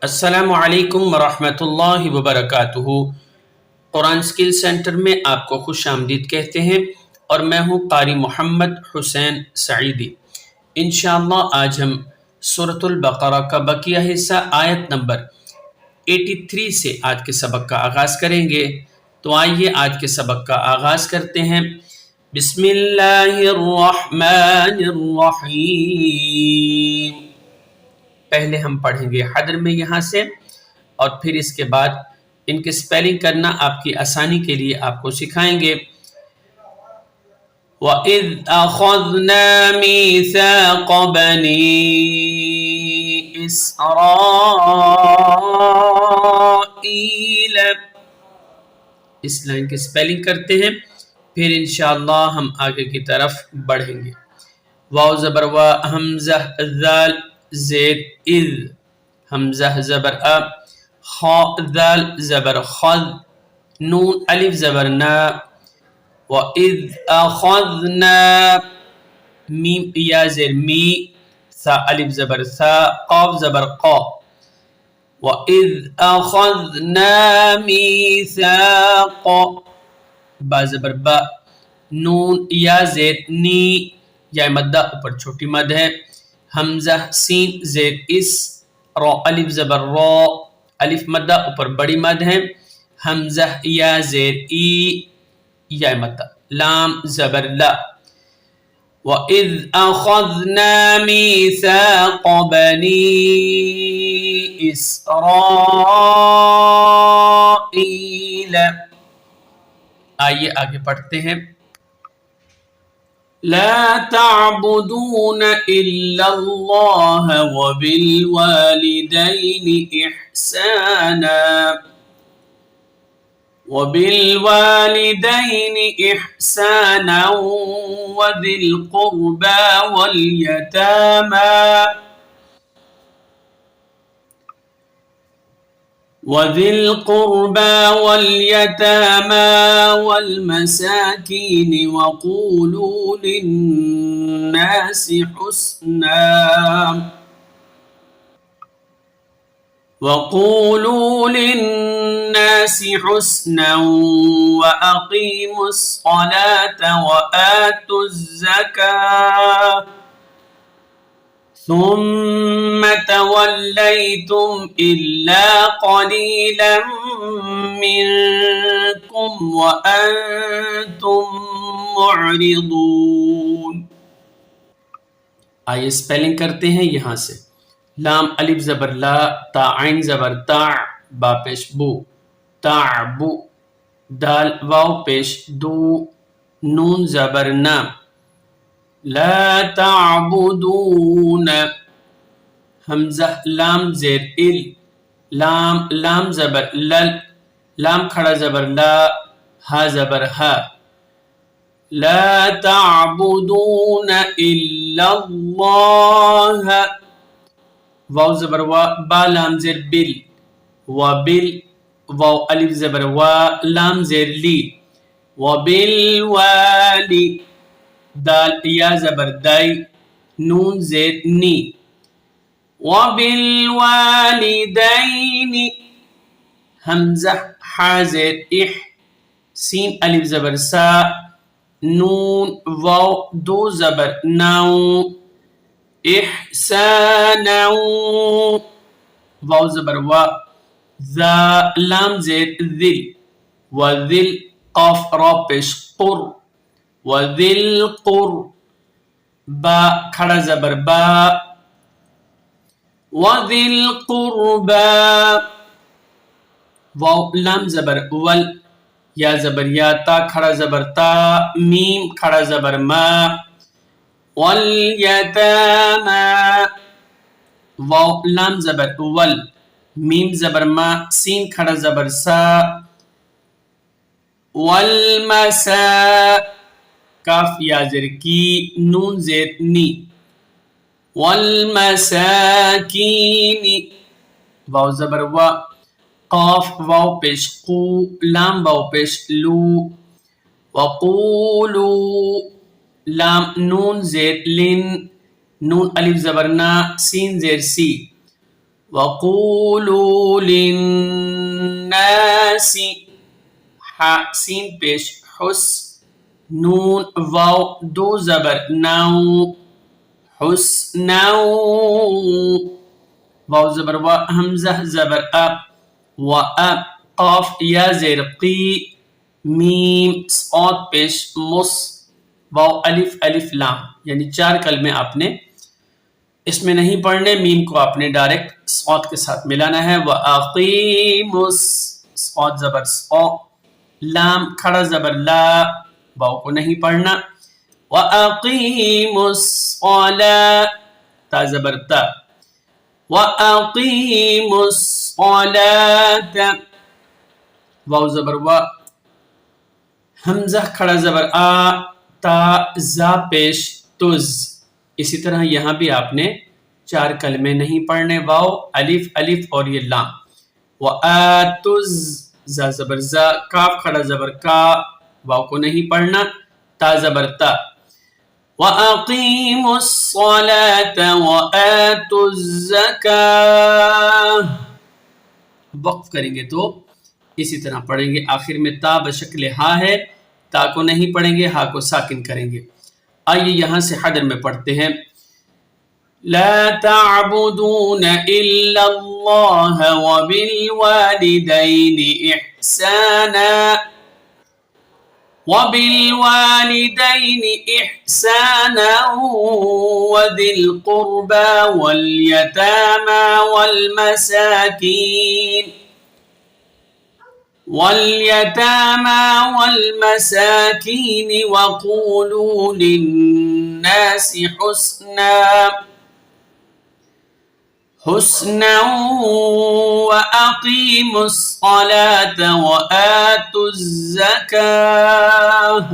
السلام علیکم ورحمۃ اللہ وبرکاتہ۔ قرآن اسکل سینٹر میں آپ کو خوش آمدید کہتے ہیں اور میں ہوں قاری محمد حسین سعیدی۔ انشاءاللہ آج ہم سورۃ البقرہ کا بقیہ حصہ آیت نمبر 83 سے آج کے سبق کا آغاز کریں گے۔ تو آئیے آج کے سبق کا آغاز کرتے ہیں۔ بسم اللہ الرحمن الرحیم۔ پہلے ہم پڑھیں گے حدر میں یہاں سے، اور پھر اس کے بعد ان کے سپیلنگ کرنا آپ کی آسانی کے لیے آپ کو سکھائیں گے۔ وَإِذْ أَخَذْنَا مِيثَاقَ بَنِي إِسْرَائِيلَ، اس لائن کے سپیلنگ کرتے ہیں، پھر انشاءاللہ ہم آگے کی طرف بڑھیں گے۔ واو زبر وا، حمزہ ذال زید اذ، حمزہ زبر ا، خا ذال زبر خذ، نون الف زبر نا، وَإِذْ أَخَذْنَا، میم یا زیر می، ثا الف زبر ثا، قاف زبر قا، وَإِذْ أَخَذْنَا مِيثَاقَ، با زبر با، نون یا زیر نی، یا مدہ اوپر چھوٹی مد ہے، حمزہ سین زیر اس، را الف زبر را، الف مدہ اوپر بڑی مد ہے، حمزہ یا زیر ای، یا مدہ، لام زبر لا۔ وَإِذْ أَخَذْنَا مِيثَاقَ بَنِي إِسْرَائِيلَ۔ آئیے آگے پڑھتے ہیں۔ لا تعبدون إلا الله وبالوالدين إحسانا وذي القربى واليتامى والمساكين وقولوا للناس حسنا وأقيموا الصلاة وآتوا الزكاة ثم توليتم إلا قليلا منكم وأنتم معرضون۔ آئیے سپیلنگ کرتے ہیں یہاں سے۔ لام الف زبر لا، تا عین زبر تا، با پیش بو، تعبو، دال واو پیش دو، نون زبر نا، لا تعبدون، حمزہ لام زیر ال، لام زبر لل، لام کھڑا زبر لا، ہا زبر ہا، لا تعبدون الا اللہ، واو زبر وا، با لام زیر بل، وبل، واو الف زبر وا، لام زیر لی، وبالوالی، دال یا زبر دائی، نون زیر نی، وبالوالدین، حمزہ حا زیر اح، سین الف زبر سا، نون واو دو زبر ناؤ، احسانا، واو زبر وا، ذا لام زیر ذل، وذل، قاف را پیش قر، وذل قر، با کھڑا زبر با، وذل قربا، واو لام زبر ول، یا زبر یا، تا کھڑا زبر تا، میم کھڑا زبر ما، والیتاما، واو لام زبر ول، میم زبر ما، سین کھڑا زبر سا، والمسا، کاف یا زیر کی، نون زیر نی، والمساکین، واو زبر وا، قاف واو پیش قو، لام واو پیش لو، وقولو، لام نون زیر لن، نون الف زبر نا، سین زیر سی، وقولوا للناس، ہا سین پیش، حس نون واو دو زبر، نو حسنو، واو زبر و، حمزہ زبر ا، و ا، قاف یا زیر قی، میم صاد پیش، مس، واو الف الف لام، یعنی 4 کلمے آپ نے اس میں نہیں پڑھنے، میم کو آپ نے ڈائریکٹ صاد کے ساتھ ملانا ہے۔ وَأَقِيمُوا صاد زبر صا، لام کھڑا زبر لا، واو کو نہیں پڑھنا۔ وَأَقِيمُوا الصَّلَاةَ، تا زبر تا، وَأَقِيمُوا الصَّلَاةَ، واو زبر وا، حمزہ کھڑا زبر آ، تا زا پیش، تز، اسی طرح یہاں بھی آپ نے 4 کلمے نہیں پڑھنے، واو الف الف اور یہ لام۔ وَآتُز، زا زبر زا، کاف کھڑا زبر کا، واو کو نہیں پڑھنا، تا زبر تا۔ وَأَقِيمُوا الصَّلَاةَ وَآتُوا الزَّكَاةَ، وقف کریں گے تو اسی طرح پڑھیں گے، آخر میں تا بشکل ہا ہے، تا کو نہیں پڑھیں گے، ہا کو ساکن کریں گے۔ آئیے یہاں سے حدر میں پڑھتے ہیں۔ لا تعبدون إلا الله وبالوالدين إحسانا، وبالوالدين إحسانا وذي القربى واليتامى والمساكين وقولوا للناس حسنا وأقيموا الصلاة وآتوا الزكاة۔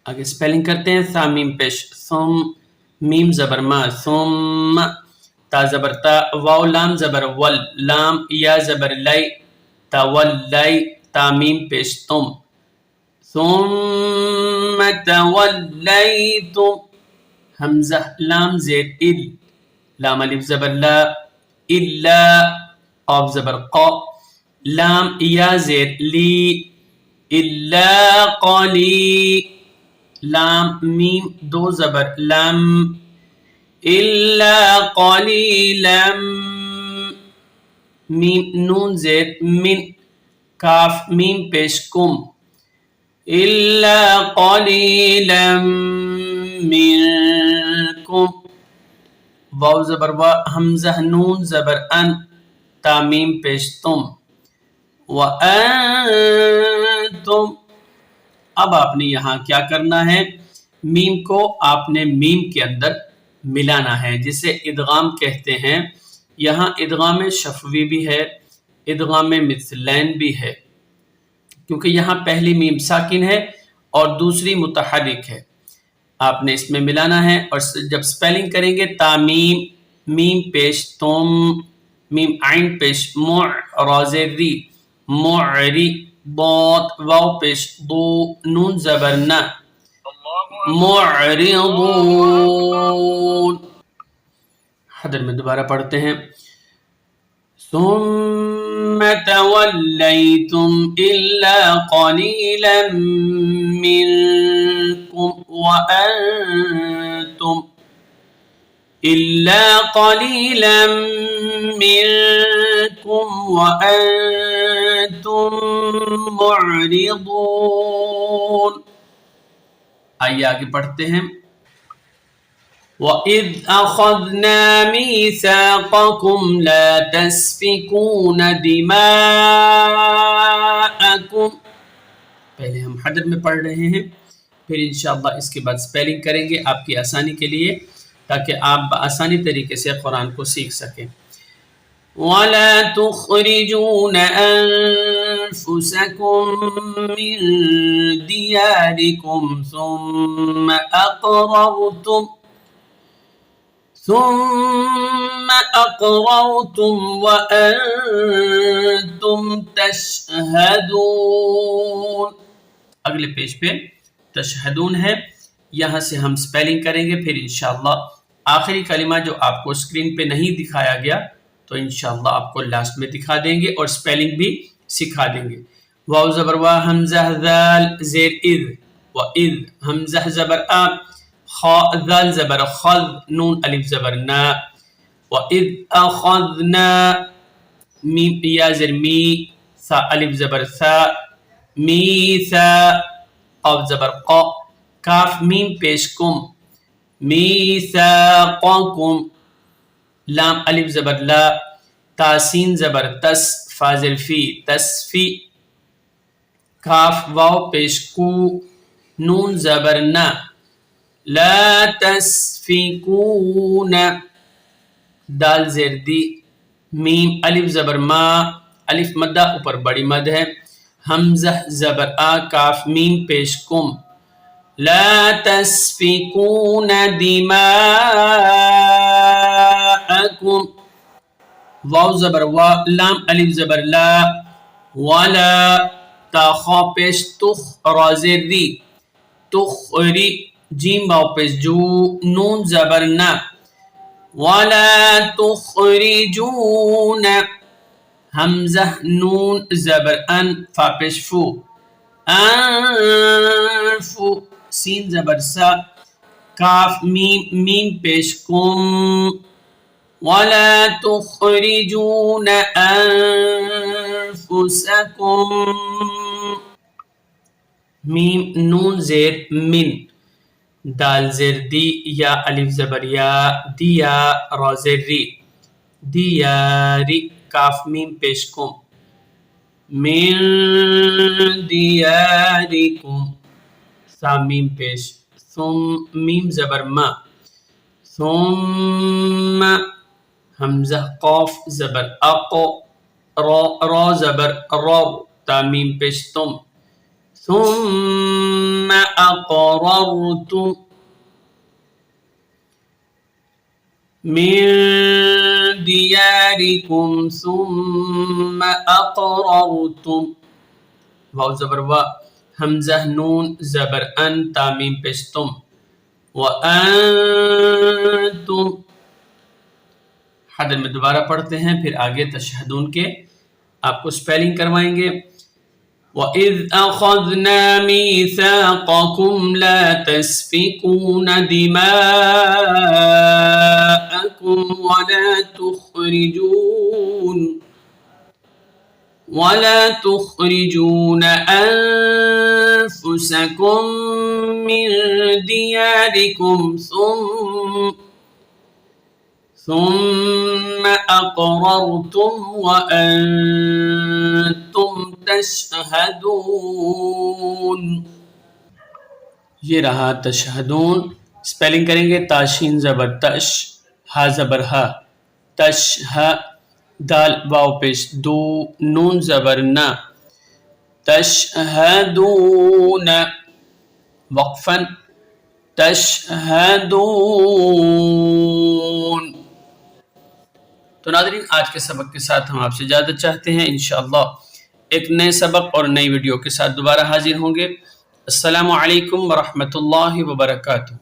آگے سپیلنگ کرتے ہیں۔ ثا میم پیش، ثم، میم زبر ما، ثم، تا زبر تا، واو لام زبر ول، لام یا زبر لی، تا ول لی، تا میم پیش تم، ثم تولیتم، حمزہ لام زیر ال، لام الف زبر لا، الا، قاف زبر قا، لام یا زیر لی، الا قلی، لام میم دو زبر لم، الا قلیلا، میم نون زیر من، کاف میم پیش کم، الا قلیلا منکم، واو زبر وا، حمزہ نون زبر ان، تا میم پیش تم، وانتم۔ اب آپ نے یہاں کیا کرنا ہے، میم کو آپ نے میم کے اندر ملانا ہے، جسے ادغام کہتے ہیں۔ یہاں ادغام شفوی بھی ہے، ادغام مثلین بھی ہے، کیونکہ یہاں پہلی میم ساکن ہے اور دوسری متحرک ہے، آپ نے اس میں ملانا ہے۔ اور جب سپیلنگ کریں گے، تامیم، میم پیش تم، میم عین پیش مع، راز ری، معری، ضاد، واو پیش ضو، نون زبر نا، معرضون۔ حدر میں دوبارہ پڑھتے ہیں۔ ثم تولیتم الا قلیلا منکم وانتم الا قلیلا منکم وانتم معرضون۔ آئیے آگے پڑھتے ہیں۔ وَإِذْ أَخَذْنَا مِيثَاقَكُمْ لَا تَسْفِكُونَ دِمَاءَكُمْ، پہلے ہم حدر میں پڑھ رہے ہیں، پھر انشاءاللہ اس کے بعد سپیلنگ کریں گے آپ کی آسانی کے لیے، تاکہ آپ آسانی طریقے سے قرآن کو سیکھ سکیں۔ وَلَا تُخْرِجُونَ أَنفُسَكُم مِّن دِيَارِكُمْ ثُمَّ أَقْرَرْتُمْ وَأَنتُمْ تَشْهَدُونَ۔ اگلے پیج پہ تشہدون ہے، یہاں سے ہم سپیلنگ کریں گے، پھر انشاءاللہ آخری کلمہ جو آپ کو اسکرین پہ نہیں دکھایا گیا تو انشاءاللہ آپ کو لاسٹ میں دکھا دیں گے اور سپیلنگ بھی سکھا دیں گے. واو زبر وا حمزہ ذال زیر اذ و اذ حمزہ زبر آ خا ذال زبر خذ نون الف زبر نا و اذ اخذنا میم یا زر می ثا الف زبر ثا میثا قاف زبر قا کاف میم پیش کم میثاقکم لام الف زبر لا تاسین زبر تس فازر فی تسفی کاف واو پیش کو نون زبر نا لا تسفکون دال زیر دی میم الف زبر ما الف مدہ اوپر بڑی مد ہے حمزہ زبر آ کاف میم پیش کم لا تسفکون دماءکم واو زبر وا لام الف زبر لا ولا تا خا پیش تخ را زیر دی تخری جیم واو پیش جو نون زبر نا ولا تخرجون حمزہ نون زبر ان فا پیش فو انفو سین زبر سا کاف میم میم پیش کم ولا تخرجون انفسکم میم نون زیر من دال زیر دی یا الف زبر یا دیا را زیر ری دیاری کاف میم پیش کم من دیارکم سا میم پیش ثم میم زبر ما ثم حمزہ قاف زبر اق را زبر را تا میم پیش تم ثم اقررتم من دیارکم ثم اقررتم واو زبر وا حمزہ نون زبر ان تا میم پیش تم وانتم حدر میں دوبارہ پڑھتے ہیں پھر آگے تشہدون کے آپ کو سپیلنگ کروائیں گے. وَإِذْ أَخَذْنَا مِيثَاقَكُمْ لَا تَسْفِكُونَ دِمَاءَكُمْ وَلَا تُخْرِجُونَ أَنفُسَكُمْ مِنْ دِيَارِكُمْ ثم اقررتم وانتم تشہدون. یہ رہا تشہدون. سپیلنگ کریں گے تاشین زبر تش ہا زبر ہا تش ہا دال واو پیش دو نون زبر نا تشہدون وقفا تشہدون. تو ناظرین آج کے سبق کے ساتھ ہم آپ سے اجازت چاہتے ہیں. انشاءاللہ ایک نئے سبق اور نئی ویڈیو کے ساتھ دوبارہ حاضر ہوں گے. السلام علیکم ورحمۃ اللہ وبرکاتہ.